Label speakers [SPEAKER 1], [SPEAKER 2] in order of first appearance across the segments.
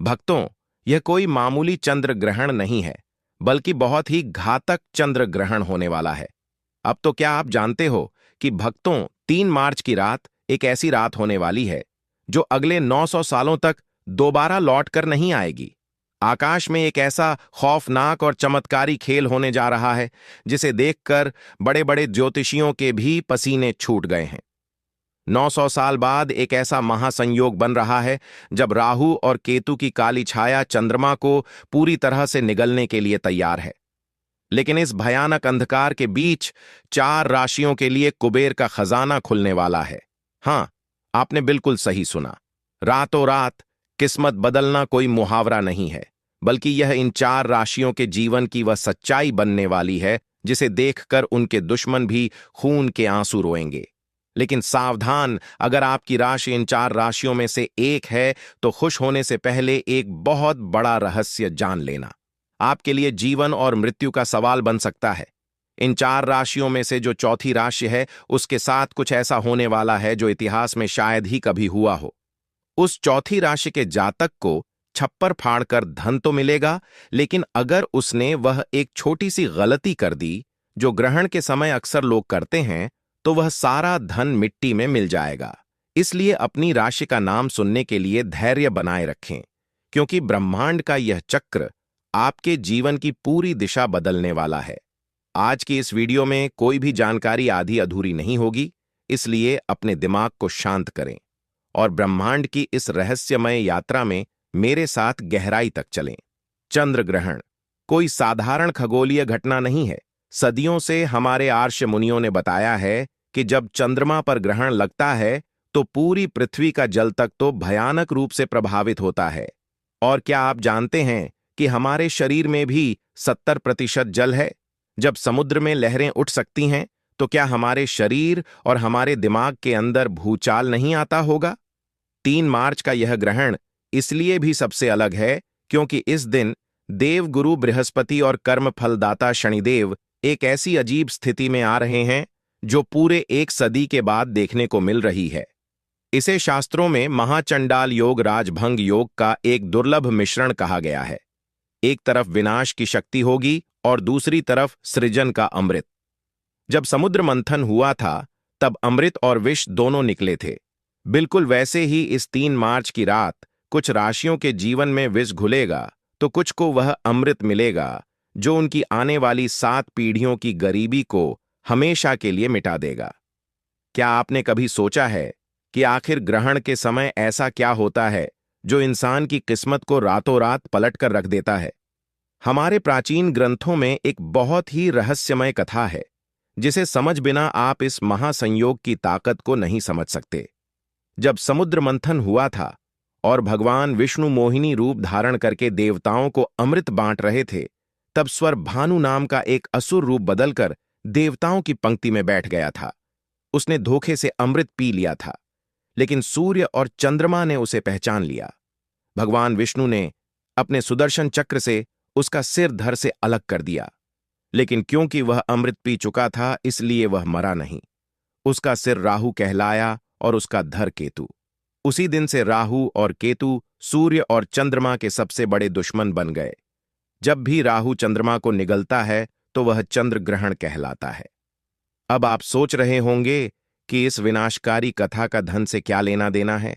[SPEAKER 1] भक्तों, यह कोई मामूली चंद्र ग्रहण नहीं है, बल्कि बहुत ही घातक चंद्र ग्रहण होने वाला है। अब तो क्या आप जानते हो कि भक्तों, 3 मार्च की रात एक ऐसी रात होने वाली है जो अगले 900 सालों तक दोबारा लौट कर नहीं आएगी। आकाश में एक ऐसा खौफनाक और चमत्कारी खेल होने जा रहा है जिसे देखकर बड़े बड़े ज्योतिषियों के भी पसीने छूट गए हैं। 900 साल बाद एक ऐसा महासंयोग बन रहा है जब राहु और केतु की काली छाया चंद्रमा को पूरी तरह से निगलने के लिए तैयार है। लेकिन इस भयानक अंधकार के बीच 4 राशियों के लिए कुबेर का खजाना खुलने वाला है। हां, आपने बिल्कुल सही सुना। रातों रात किस्मत बदलना कोई मुहावरा नहीं है, बल्कि यह इन 4 राशियों के जीवन की वह सच्चाई बनने वाली है जिसे देखकर उनके दुश्मन भी खून के आंसू रोएंगे। लेकिन सावधान, अगर आपकी राशि इन 4 राशियों में से एक है तो खुश होने से पहले एक बहुत बड़ा रहस्य जान लेना आपके लिए जीवन और मृत्यु का सवाल बन सकता है। इन 4 राशियों में से जो चौथी राशि है, उसके साथ कुछ ऐसा होने वाला है जो इतिहास में शायद ही कभी हुआ हो। उस चौथी राशि के जातक को छप्पर फाड़कर धन तो मिलेगा, लेकिन अगर उसने वह एक छोटी सी गलती कर दी, जो ग्रहण के समय अक्सर लोग करते हैं, तो वह सारा धन मिट्टी में मिल जाएगा। इसलिए अपनी राशि का नाम सुनने के लिए धैर्य बनाए रखें, क्योंकि ब्रह्मांड का यह चक्र आपके जीवन की पूरी दिशा बदलने वाला है। आज की इस वीडियो में कोई भी जानकारी आधी अधूरी नहीं होगी, इसलिए अपने दिमाग को शांत करें और ब्रह्मांड की इस रहस्यमय यात्रा में मेरे साथ गहराई तक चलें। चंद्र ग्रहण कोई साधारण खगोलीय घटना नहीं है। सदियों से हमारे आर्ष मुनियों ने बताया है कि जब चंद्रमा पर ग्रहण लगता है तो पूरी पृथ्वी का जल तक तो भयानक रूप से प्रभावित होता है। और क्या आप जानते हैं कि हमारे शरीर में भी 70% जल है? जब समुद्र में लहरें उठ सकती हैं, तो क्या हमारे शरीर और हमारे दिमाग के अंदर भूचाल नहीं आता होगा? 3 मार्च का यह ग्रहण इसलिए भी सबसे अलग है क्योंकि इस दिन देवगुरु बृहस्पति और कर्म फलदाता शनिदेव एक ऐसी अजीब स्थिति में आ रहे हैं जो पूरे 1 सदी के बाद देखने को मिल रही है। इसे शास्त्रों में महाचंडाल योग राजभंग योग का एक दुर्लभ मिश्रण कहा गया है। एक तरफ विनाश की शक्ति होगी और दूसरी तरफ सृजन का अमृत। जब समुद्र मंथन हुआ था, तब अमृत और विष दोनों निकले थे। बिल्कुल वैसे ही इस 3 मार्च की रात कुछ राशियों के जीवन में विष घुलेगा तो कुछ को वह अमृत मिलेगा जो उनकी आने वाली 7 पीढ़ियों की गरीबी को हमेशा के लिए मिटा देगा। क्या आपने कभी सोचा है कि आखिर ग्रहण के समय ऐसा क्या होता है जो इंसान की किस्मत को रातों रात पलट कर रख देता है? हमारे प्राचीन ग्रंथों में एक बहुत ही रहस्यमय कथा है जिसे समझ बिना आप इस महासंयोग की ताकत को नहीं समझ सकते। जब समुद्र मंथन हुआ था और भगवान विष्णु मोहिनी रूप धारण करके देवताओं को अमृत बांट रहे थे, तब स्वर भानु नाम का एक असुर रूप बदलकर देवताओं की पंक्ति में बैठ गया था। उसने धोखे से अमृत पी लिया था, लेकिन सूर्य और चंद्रमा ने उसे पहचान लिया। भगवान विष्णु ने अपने सुदर्शन चक्र से उसका सिर धड़ से अलग कर दिया, लेकिन क्योंकि वह अमृत पी चुका था, इसलिए वह मरा नहीं। उसका सिर राहु कहलाया और उसका धड़ केतु। उसी दिन से राहु और केतु सूर्य और चंद्रमा के सबसे बड़े दुश्मन बन गए। जब भी राहु चंद्रमा को निगलता है तो वह चंद्र ग्रहण कहलाता है। अब आप सोच रहे होंगे कि इस विनाशकारी कथा का धन से क्या लेना देना है।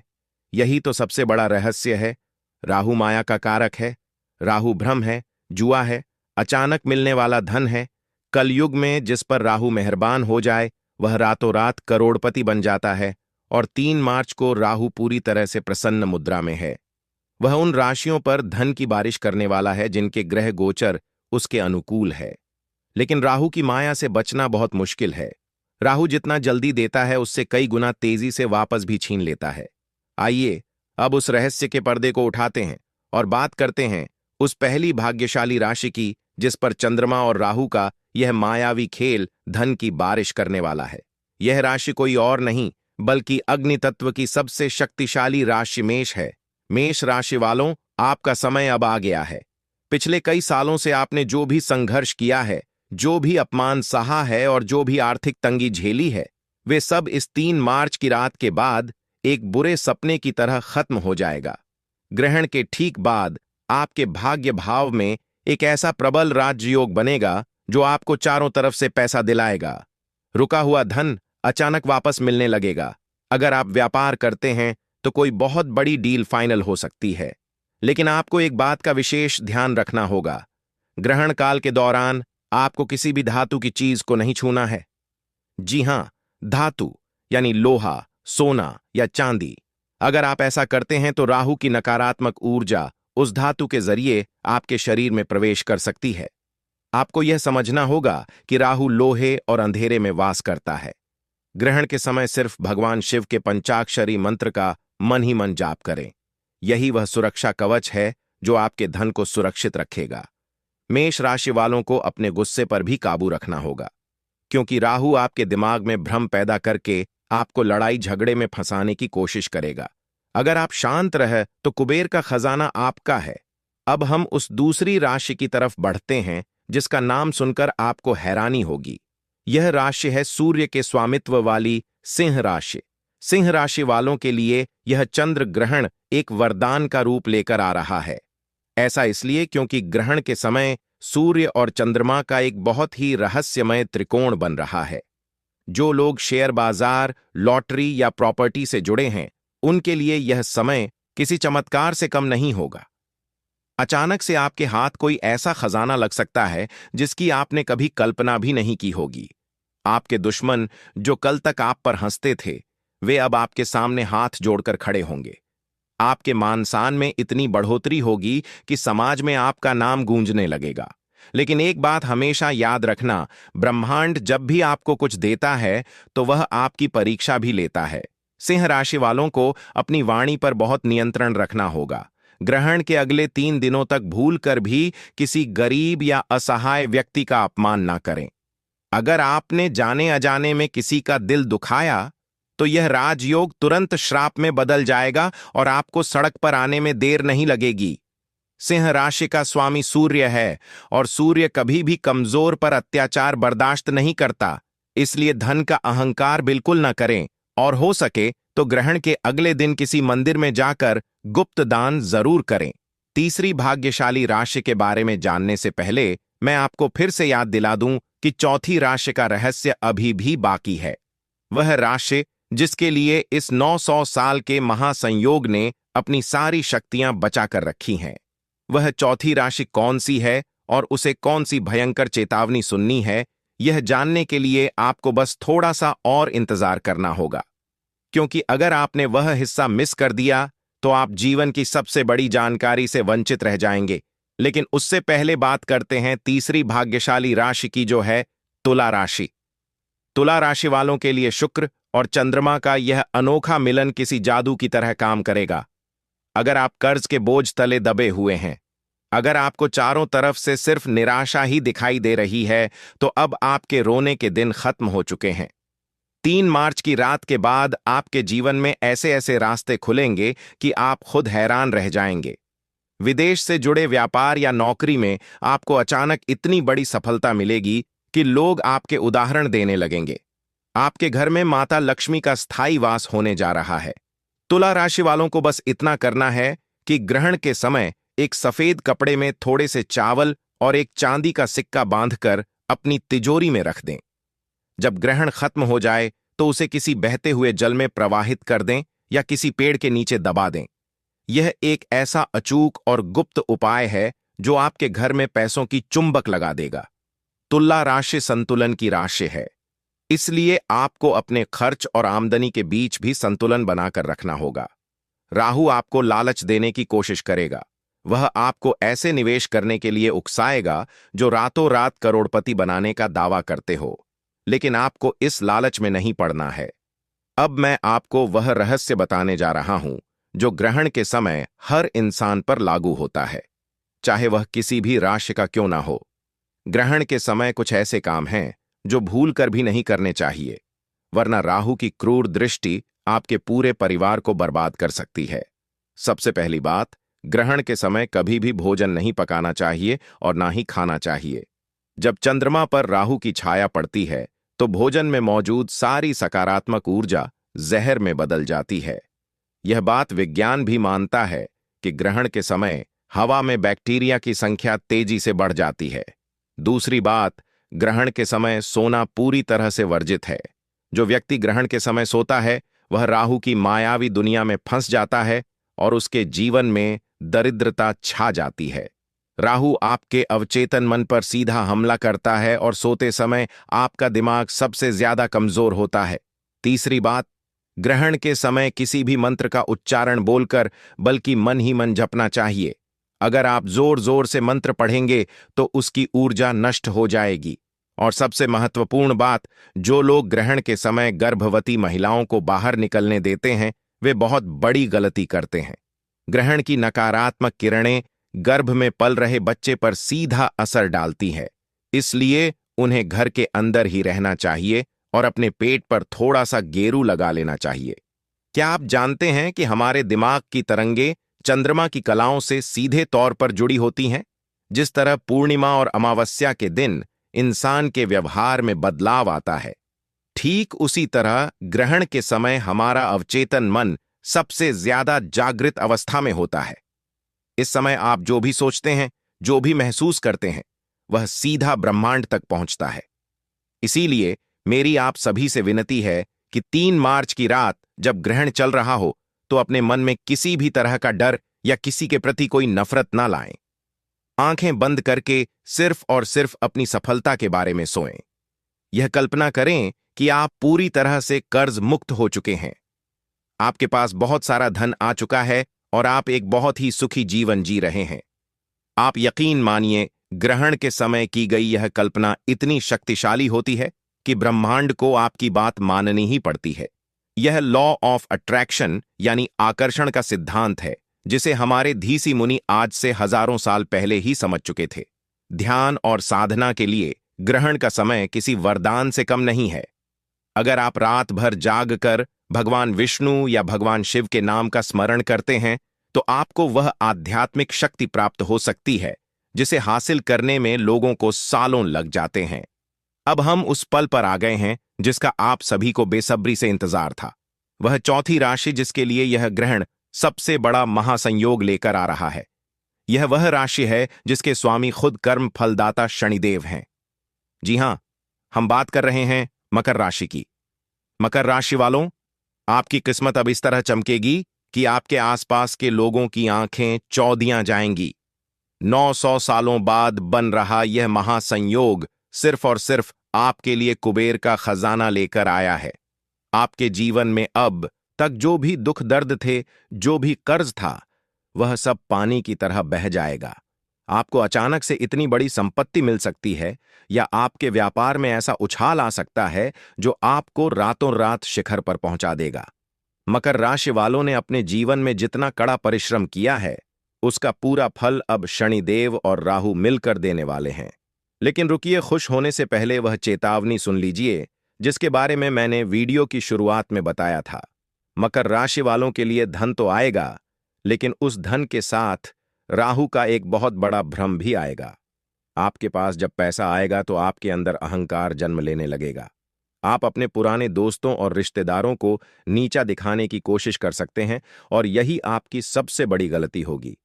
[SPEAKER 1] यही तो सबसे बड़ा रहस्य है। राहु माया का कारक है, राहु भ्रम है, जुआ है, अचानक मिलने वाला धन है। कलयुग में जिस पर राहु मेहरबान हो जाए वह रातों रात करोड़पति बन जाता है। और 3 मार्च को राहु पूरी तरह से प्रसन्न मुद्रा में है। वह उन राशियों पर धन की बारिश करने वाला है जिनके ग्रह गोचर उसके अनुकूल है। लेकिन राहु की माया से बचना बहुत मुश्किल है। राहु जितना जल्दी देता है उससे कई गुना तेजी से वापस भी छीन लेता है। आइए अब उस रहस्य के पर्दे को उठाते हैं और बात करते हैं उस पहली भाग्यशाली राशि की जिस पर चंद्रमा और राहु का यह मायावी खेल धन की बारिश करने वाला है। यह राशि कोई और नहीं बल्कि अग्नि तत्व की सबसे शक्तिशाली राशि मेष है। मेष राशि वालों, आपका समय अब आ गया है। पिछले कई सालों से आपने जो भी संघर्ष किया है, जो भी अपमान सहा है और जो भी आर्थिक तंगी झेली है, वे सब इस 3 मार्च की रात के बाद एक बुरे सपने की तरह खत्म हो जाएगा। ग्रहण के ठीक बाद आपके भाग्य भाव में एक ऐसा प्रबल राजयोग बनेगा जो आपको चारों तरफ से पैसा दिलाएगा। रुका हुआ धन अचानक वापस मिलने लगेगा। अगर आप व्यापार करते हैं तो कोई बहुत बड़ी डील फाइनल हो सकती है। लेकिन आपको एक बात का विशेष ध्यान रखना होगा। ग्रहण काल के दौरान आपको किसी भी धातु की चीज को नहीं छूना है। जी हां, धातु यानी लोहा, सोना या चांदी। अगर आप ऐसा करते हैं तो राहु की नकारात्मक ऊर्जा उस धातु के जरिए आपके शरीर में प्रवेश कर सकती है। आपको यह समझना होगा कि राहु लोहे और अंधेरे में वास करता है। ग्रहण के समय सिर्फ भगवान शिव के पंचाक्षरी मंत्र का मन ही मन जाप करें। यही वह सुरक्षा कवच है जो आपके धन को सुरक्षित रखेगा। मेष राशि वालों को अपने गुस्से पर भी काबू रखना होगा, क्योंकि राहु आपके दिमाग में भ्रम पैदा करके आपको लड़ाई झगड़े में फंसाने की कोशिश करेगा। अगर आप शांत रहे तो कुबेर का खजाना आपका है। अब हम उस दूसरी राशि की तरफ बढ़ते हैं जिसका नाम सुनकर आपको हैरानी होगी। यह राशि है सूर्य के स्वामित्व वाली सिंह राशि। सिंह राशि वालों के लिए यह चंद्र ग्रहण एक वरदान का रूप लेकर आ रहा है। ऐसा इसलिए क्योंकि ग्रहण के समय सूर्य और चंद्रमा का एक बहुत ही रहस्यमय त्रिकोण बन रहा है। जो लोग शेयर बाजार, लॉटरी या प्रॉपर्टी से जुड़े हैं, उनके लिए यह समय किसी चमत्कार से कम नहीं होगा। अचानक से आपके हाथ कोई ऐसा खजाना लग सकता है जिसकी आपने कभी कल्पना भी नहीं की होगी। आपके दुश्मन जो कल तक आप पर हंसते थे, वे अब आपके सामने हाथ जोड़कर खड़े होंगे। आपके मान सम्मान में इतनी बढ़ोतरी होगी कि समाज में आपका नाम गूंजने लगेगा। लेकिन एक बात हमेशा याद रखना, ब्रह्मांड जब भी आपको कुछ देता है तो वह आपकी परीक्षा भी लेता है। सिंह राशि वालों को अपनी वाणी पर बहुत नियंत्रण रखना होगा। ग्रहण के अगले 3 दिनों तक भूलकर भी किसी गरीब या असहाय व्यक्ति का अपमान ना करें। अगर आपने जाने अजाने में किसी का दिल दुखाया तो यह राजयोग तुरंत श्राप में बदल जाएगा और आपको सड़क पर आने में देर नहीं लगेगी। सिंह राशि का स्वामी सूर्य है और सूर्य कभी भी कमजोर पर अत्याचार बर्दाश्त नहीं करता। इसलिए धन का अहंकार बिल्कुल न करें और हो सके तो ग्रहण के अगले दिन किसी मंदिर में जाकर गुप्त दान जरूर करें। तीसरी भाग्यशाली राशि के बारे में जानने से पहले मैं आपको फिर से याद दिला दूं कि चौथी राशि का रहस्य अभी भी बाकी है। वह राशि जिसके लिए इस 900 साल के महासंयोग ने अपनी सारी शक्तियां बचा कर रखी हैं। वह चौथी राशि कौन सी है और उसे कौन सी भयंकर चेतावनी सुननी है, यह जानने के लिए आपको बस थोड़ा सा और इंतजार करना होगा। क्योंकि अगर आपने वह हिस्सा मिस कर दिया तो आप जीवन की सबसे बड़ी जानकारी से वंचित रह जाएंगे। लेकिन उससे पहले बात करते हैं तीसरी भाग्यशाली राशि की, जो है तुला राशि। तुला राशि वालों के लिए शुक्र और चंद्रमा का यह अनोखा मिलन किसी जादू की तरह काम करेगा। अगर आप कर्ज के बोझ तले दबे हुए हैं, अगर आपको चारों तरफ से सिर्फ निराशा ही दिखाई दे रही है, तो अब आपके रोने के दिन खत्म हो चुके हैं। 3 मार्च की रात के बाद आपके जीवन में ऐसे ऐसे रास्ते खुलेंगे कि आप खुद हैरान रह जाएंगे। विदेश से जुड़े व्यापार या नौकरी में आपको अचानक इतनी बड़ी सफलता मिलेगी कि लोग आपके उदाहरण देने लगेंगे। आपके घर में माता लक्ष्मी का स्थायी वास होने जा रहा है। तुला राशि वालों को बस इतना करना है कि ग्रहण के समय एक सफेद कपड़े में थोड़े से चावल और एक चांदी का सिक्का बांधकर अपनी तिजोरी में रख दें। जब ग्रहण खत्म हो जाए तो उसे किसी बहते हुए जल में प्रवाहित कर दें या किसी पेड़ के नीचे दबा दें। यह एक ऐसा अचूक और गुप्त उपाय है जो आपके घर में पैसों की चुंबक लगा देगा। तुला राशि संतुलन की राशि है, इसलिए आपको अपने खर्च और आमदनी के बीच भी संतुलन बनाकर रखना होगा। राहु आपको लालच देने की कोशिश करेगा। वह आपको ऐसे निवेश करने के लिए उकसाएगा जो रातों रात करोड़पति बनाने का दावा करते हो, लेकिन आपको इस लालच में नहीं पड़ना है। अब मैं आपको वह रहस्य बताने जा रहा हूं जो ग्रहण के समय हर इंसान पर लागू होता है, चाहे वह किसी भी राशि का क्यों ना हो। ग्रहण के समय कुछ ऐसे काम हैं जो भूल कर भी नहीं करने चाहिए, वरना राहु की क्रूर दृष्टि आपके पूरे परिवार को बर्बाद कर सकती है। सबसे पहली बात, ग्रहण के समय कभी भी भोजन नहीं पकाना चाहिए और ना ही खाना चाहिए। जब चंद्रमा पर राहु की छाया पड़ती है तो भोजन में मौजूद सारी सकारात्मक ऊर्जा जहर में बदल जाती है। यह बात विज्ञान भी मानता है कि ग्रहण के समय हवा में बैक्टीरिया की संख्या तेजी से बढ़ जाती है। दूसरी बात, ग्रहण के समय सोना पूरी तरह से वर्जित है। जो व्यक्ति ग्रहण के समय सोता है वह राहु की मायावी दुनिया में फंस जाता है और उसके जीवन में दरिद्रता छा जाती है। राहु आपके अवचेतन मन पर सीधा हमला करता है और सोते समय आपका दिमाग सबसे ज्यादा कमजोर होता है। तीसरी बात, ग्रहण के समय किसी भी मंत्र का उच्चारण बोलकर बल्कि मन ही मन जपना चाहिए। अगर आप जोर जोर से मंत्र पढ़ेंगे तो उसकी ऊर्जा नष्ट हो जाएगी। और सबसे महत्वपूर्ण बात, जो लोग ग्रहण के समय गर्भवती महिलाओं को बाहर निकलने देते हैं वे बहुत बड़ी गलती करते हैं। ग्रहण की नकारात्मक किरणें गर्भ में पल रहे बच्चे पर सीधा असर डालती है, इसलिए उन्हें घर के अंदर ही रहना चाहिए और अपने पेट पर थोड़ा सा गेरू लगा लेना चाहिए। क्या आप जानते हैं कि हमारे दिमाग की तरंगे चंद्रमा की कलाओं से सीधे तौर पर जुड़ी होती हैं? जिस तरह पूर्णिमा और अमावस्या के दिन इंसान के व्यवहार में बदलाव आता है, ठीक उसी तरह ग्रहण के समय हमारा अवचेतन मन सबसे ज्यादा जागृत अवस्था में होता है। इस समय आप जो भी सोचते हैं, जो भी महसूस करते हैं, वह सीधा ब्रह्मांड तक पहुंचता है। इसीलिए मेरी आप सभी से विनती है कि 3 मार्च की रात जब ग्रहण चल रहा हो तो अपने मन में किसी भी तरह का डर या किसी के प्रति कोई नफरत ना लाएं। आंखें बंद करके सिर्फ और सिर्फ अपनी सफलता के बारे में सोएं। यह कल्पना करें कि आप पूरी तरह से कर्ज मुक्त हो चुके हैं। आपके पास बहुत सारा धन आ चुका है और आप एक बहुत ही सुखी जीवन जी रहे हैं। आप यकीन मानिए, ग्रहण के समय की गई यह कल्पना इतनी शक्तिशाली होती है कि ब्रह्मांड को आपकी बात माननी ही पड़ती है। यह लॉ ऑफ अट्रैक्शन यानी आकर्षण का सिद्धांत है, जिसे हमारे धीसी मुनि आज से हजारों साल पहले ही समझ चुके थे। ध्यान और साधना के लिए ग्रहण का समय किसी वरदान से कम नहीं है। अगर आप रात भर जाग कर भगवान विष्णु या भगवान शिव के नाम का स्मरण करते हैं तो आपको वह आध्यात्मिक शक्ति प्राप्त हो सकती है जिसे हासिल करने में लोगों को सालों लग जाते हैं। अब हम उस पल पर आ गए हैं जिसका आप सभी को बेसब्री से इंतजार था। वह चौथी राशि जिसके लिए यह ग्रहण सबसे बड़ा महासंयोग लेकर आ रहा है। यह वह राशि है जिसके स्वामी खुद कर्म फलदाता शनिदेव हैं। जी हां, हम बात कर रहे हैं मकर राशि की। मकर राशि वालों, आपकी किस्मत अब इस तरह चमकेगी कि आपके आसपास के लोगों की आंखें चौंधियां जाएंगी। 900 सालों बाद बन रहा यह महासंयोग सिर्फ और सिर्फ आपके लिए कुबेर का खजाना लेकर आया है। आपके जीवन में अब तक जो भी दुख दर्द थे, जो भी कर्ज था, वह सब पानी की तरह बह जाएगा। आपको अचानक से इतनी बड़ी संपत्ति मिल सकती है या आपके व्यापार में ऐसा उछाल आ सकता है जो आपको रातों रात शिखर पर पहुंचा देगा। मकर राशि वालों ने अपने जीवन में जितना कड़ा परिश्रम किया है उसका पूरा फल अब शनिदेव और राहु मिलकर देने वाले हैं। लेकिन रुकिए, खुश होने से पहले वह चेतावनी सुन लीजिए जिसके बारे में मैंने वीडियो की शुरुआत में बताया था। मकर राशि वालों के लिए धन तो आएगा, लेकिन उस धन के साथ राहु का एक बहुत बड़ा भ्रम भी आएगा। आपके पास जब पैसा आएगा तो आपके अंदर अहंकार जन्म लेने लगेगा। आप अपने पुराने दोस्तों और रिश्तेदारों को नीचा दिखाने की कोशिश कर सकते हैं और यही आपकी सबसे बड़ी गलती होगी।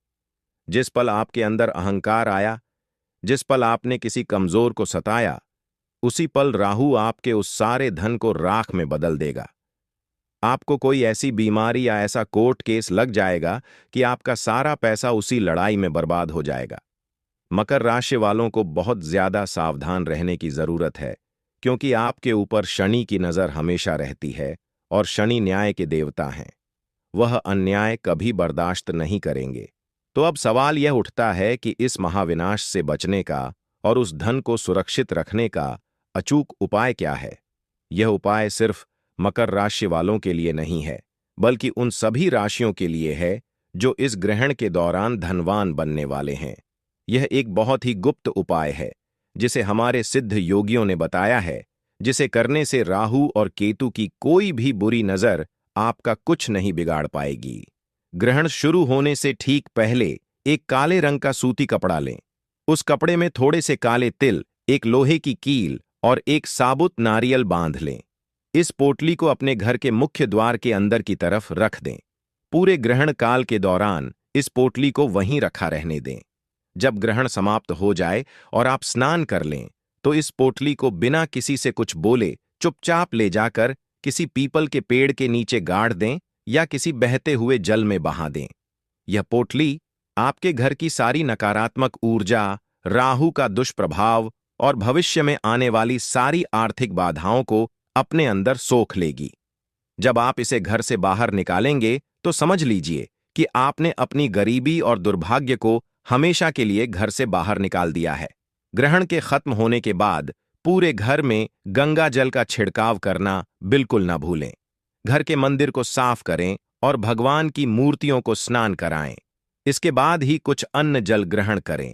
[SPEAKER 1] जिस पल आपके अंदर अहंकार आया, जिस पल आपने किसी कमजोर को सताया, उसी पल राहु आपके उस सारे धन को राख में बदल देगा। आपको कोई ऐसी बीमारी या ऐसा कोर्ट केस लग जाएगा कि आपका सारा पैसा उसी लड़ाई में बर्बाद हो जाएगा। मकर राशि वालों को बहुत ज्यादा सावधान रहने की जरूरत है, क्योंकि आपके ऊपर शनि की नजर हमेशा रहती है और शनि न्याय के देवता हैं। वह अन्याय कभी बर्दाश्त नहीं करेंगे। तो अब सवाल यह उठता है कि इस महाविनाश से बचने का और उस धन को सुरक्षित रखने का अचूक उपाय क्या है। यह उपाय सिर्फ मकर राशि वालों के लिए नहीं है, बल्कि उन सभी राशियों के लिए है जो इस ग्रहण के दौरान धनवान बनने वाले हैं। यह एक बहुत ही गुप्त उपाय है जिसे हमारे सिद्ध योगियों ने बताया है, जिसे करने से राहु और केतु की कोई भी बुरी नजर आपका कुछ नहीं बिगाड़ पाएगी। ग्रहण शुरू होने से ठीक पहले एक काले रंग का सूती कपड़ा लें। उस कपड़े में थोड़े से काले तिल, एक लोहे की कील और एक साबुत नारियल बांध लें। इस पोटली को अपने घर के मुख्य द्वार के अंदर की तरफ रख दें। पूरे ग्रहण काल के दौरान इस पोटली को वहीं रखा रहने दें। जब ग्रहण समाप्त हो जाए और आप स्नान कर लें, तो इस पोटली को बिना किसी से कुछ बोले चुपचाप ले जाकर किसी पीपल के पेड़ के नीचे गाड़ दें या किसी बहते हुए जल में बहा दें। यह पोटली आपके घर की सारी नकारात्मक ऊर्जा, राहु का दुष्प्रभाव और भविष्य में आने वाली सारी आर्थिक बाधाओं को अपने अंदर सोख लेगी। जब आप इसे घर से बाहर निकालेंगे तो समझ लीजिए कि आपने अपनी गरीबी और दुर्भाग्य को हमेशा के लिए घर से बाहर निकाल दिया है। ग्रहण के खत्म होने के बाद पूरे घर में गंगा जल का छिड़काव करना बिल्कुल न भूलें। घर के मंदिर को साफ करें और भगवान की मूर्तियों को स्नान कराएं। इसके बाद ही कुछ अन्न जल ग्रहण करें।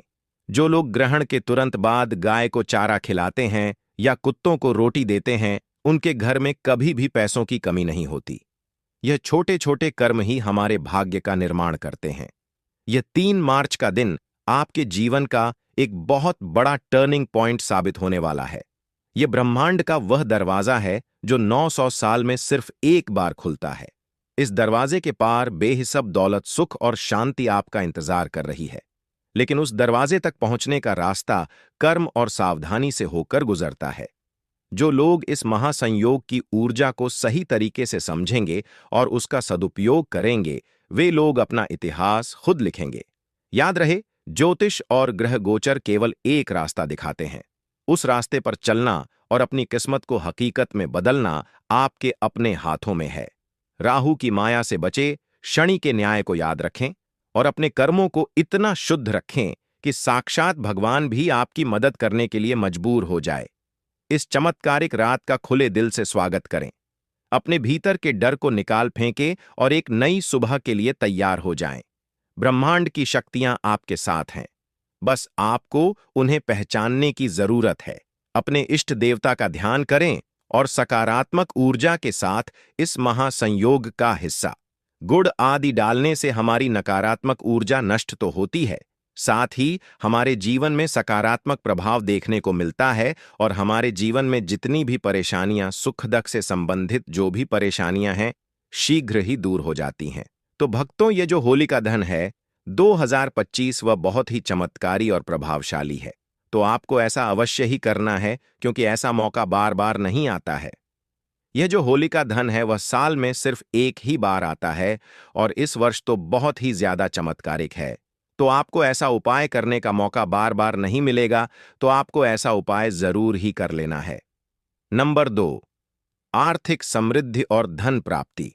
[SPEAKER 1] जो लोग ग्रहण के तुरंत बाद गाय को चारा खिलाते हैं या कुत्तों को रोटी देते हैं, उनके घर में कभी भी पैसों की कमी नहीं होती। यह छोटे छोटे कर्म ही हमारे भाग्य का निर्माण करते हैं। यह 3 मार्च का दिन आपके जीवन का एक बहुत बड़ा टर्निंग पॉइंट साबित होने वाला है। यह ब्रह्मांड का वह दरवाजा है जो 900 साल में सिर्फ एक बार खुलता है। इस दरवाजे के पार बेहिसाब दौलत, सुख और शांति आपका इंतजार कर रही है। लेकिन उस दरवाजे तक पहुंचने का रास्ता कर्म और सावधानी से होकर गुजरता है। जो लोग इस महासंयोग की ऊर्जा को सही तरीके से समझेंगे और उसका सदुपयोग करेंगे, वे लोग अपना इतिहास खुद लिखेंगे। याद रहे, ज्योतिष और ग्रह गोचर केवल एक रास्ता दिखाते हैं। उस रास्ते पर चलना और अपनी किस्मत को हकीकत में बदलना आपके अपने हाथों में है। राहु की माया से बचे, शनि के न्याय को याद रखें और अपने कर्मों को इतना शुद्ध रखें कि साक्षात भगवान भी आपकी मदद करने के लिए मजबूर हो जाए। इस चमत्कारिक रात का खुले दिल से स्वागत करें। अपने भीतर के डर को निकाल फेंकें और एक नई सुबह के लिए तैयार हो जाएं। ब्रह्मांड की शक्तियां आपके साथ हैं। बस आपको उन्हें पहचानने की जरूरत है। अपने इष्ट देवता का ध्यान करें और सकारात्मक ऊर्जा के साथ इस महासंयोग का हिस्सा। गुड़ आदि डालने से हमारी नकारात्मक ऊर्जा नष्ट तो होती है, साथ ही हमारे जीवन में सकारात्मक प्रभाव देखने को मिलता है और हमारे जीवन में जितनी भी परेशानियां, सुख-दुख से संबंधित जो भी परेशानियां हैं, शीघ्र ही दूर हो जाती हैं। तो भक्तों, ये जो होलिका दहन है 2025 वह बहुत ही चमत्कारी और प्रभावशाली है। तो आपको ऐसा अवश्य ही करना है, क्योंकि ऐसा मौका बार बार नहीं आता है। यह जो होलिका दहन है वह साल में सिर्फ एक ही बार आता है और इस वर्ष तो बहुत ही ज्यादा चमत्कारिक है। तो आपको ऐसा उपाय करने का मौका बार बार नहीं मिलेगा, तो आपको ऐसा उपाय जरूर ही कर लेना है। नंबर 2, आर्थिक समृद्धि और धन प्राप्ति।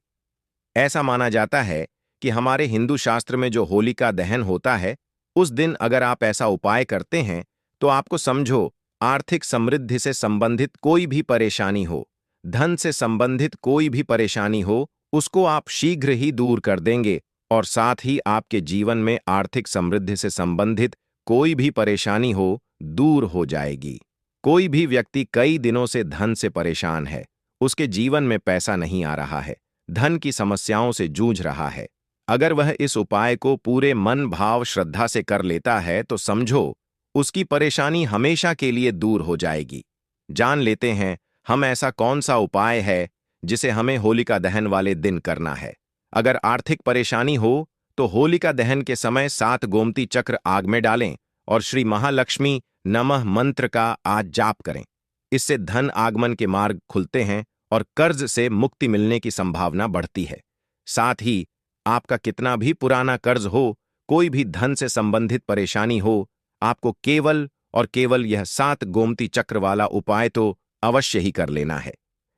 [SPEAKER 1] ऐसा माना जाता है कि हमारे हिंदू शास्त्र में जो होलिका दहन होता है, उस दिन अगर आप ऐसा उपाय करते हैं तो आपको समझो आर्थिक समृद्धि से संबंधित कोई भी परेशानी हो, धन से संबंधित कोई भी परेशानी हो, उसको आप शीघ्र ही दूर कर देंगे और साथ ही आपके जीवन में आर्थिक समृद्धि से संबंधित कोई भी परेशानी हो, दूर हो जाएगी। कोई भी व्यक्ति कई दिनों से धन से परेशान है, उसके जीवन में पैसा नहीं आ रहा है, धन की समस्याओं से जूझ रहा है। अगर वह इस उपाय को पूरे मन, भाव, श्रद्धा से कर लेता है तो समझो उसकी परेशानी हमेशा के लिए दूर हो जाएगी। जान लेते हैं हम ऐसा कौन सा उपाय है जिसे हमें होलिका दहन वाले दिन करना है। अगर आर्थिक परेशानी हो तो होलिका दहन के समय 7 गोमती चक्र आग में डालें और श्री महालक्ष्मी नमः मंत्र का आज जाप करें। इससे धन आगमन के मार्ग खुलते हैं और कर्ज से मुक्ति मिलने की संभावना बढ़ती है। साथ ही आपका कितना भी पुराना कर्ज हो, कोई भी धन से संबंधित परेशानी हो, आपको केवल और केवल यह 7 गोमती चक्र वाला उपाय तो अवश्य ही कर लेना है।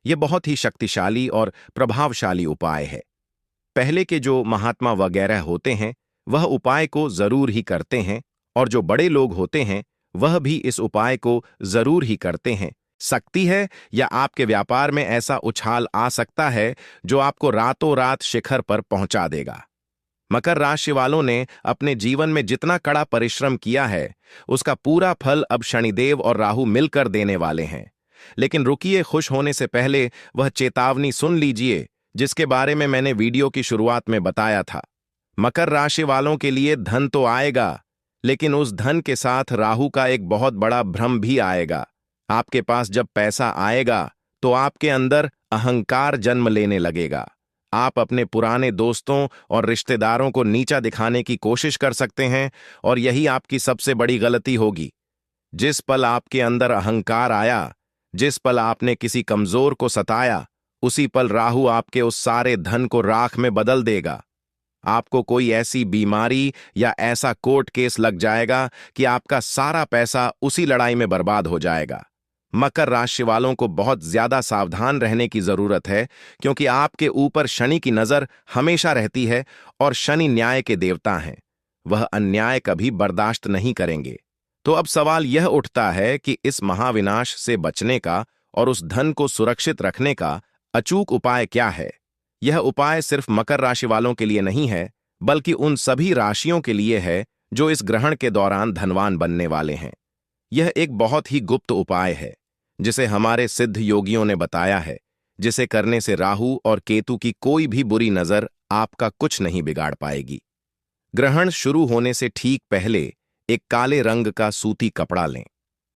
[SPEAKER 1] यह बहुत ही शक्तिशाली और प्रभावशाली उपाय है। पहले के जो महात्मा वगैरह होते हैं वह उपाय को जरूर ही करते हैं और जो बड़े लोग होते हैं वह भी इस उपाय को जरूर ही करते हैं। सकती है या आपके व्यापार में ऐसा उछाल आ सकता है जो आपको रातों रात शिखर पर पहुंचा देगा। मकर राशि वालों ने अपने जीवन में जितना कड़ा परिश्रम किया है उसका पूरा फल अब शनिदेव और राहु मिलकर देने वाले हैं। लेकिन रुकिए, खुश होने से पहले वह चेतावनी सुन लीजिए जिसके बारे में मैंने वीडियो की शुरुआत में बताया था। मकर राशि वालों के लिए धन तो आएगा, लेकिन उस धन के साथ राहु का एक बहुत बड़ा भ्रम भी आएगा। आपके पास जब पैसा आएगा तो आपके अंदर अहंकार जन्म लेने लगेगा। आप अपने पुराने दोस्तों और रिश्तेदारों को नीचा दिखाने की कोशिश कर सकते हैं और यही आपकी सबसे बड़ी गलती होगी। जिस पल आपके अंदर अहंकार आया, जिस पल आपने किसी कमजोर को सताया, उसी पल राहु आपके उस सारे धन को राख में बदल देगा। आपको कोई ऐसी बीमारी या ऐसा कोर्ट केस लग जाएगा कि आपका सारा पैसा उसी लड़ाई में बर्बाद हो जाएगा। मकर राशि वालों को बहुत ज्यादा सावधान रहने की जरूरत है, क्योंकि आपके ऊपर शनि की नजर हमेशा रहती है और शनि न्याय के देवता हैं। वह अन्याय कभी बर्दाश्त नहीं करेंगे। तो अब सवाल यह उठता है कि इस महाविनाश से बचने का और उस धन को सुरक्षित रखने का अचूक उपाय क्या है। यह उपाय सिर्फ मकर राशि वालों के लिए नहीं है, बल्कि उन सभी राशियों के लिए है जो इस ग्रहण के दौरान धनवान बनने वाले हैं। यह एक बहुत ही गुप्त उपाय है, जिसे हमारे सिद्ध योगियों ने बताया है, जिसे करने से राहु और केतु की कोई भी बुरी नजर आपका कुछ नहीं बिगाड़ पाएगी। ग्रहण शुरू होने से ठीक पहले एक काले रंग का सूती कपड़ा लें।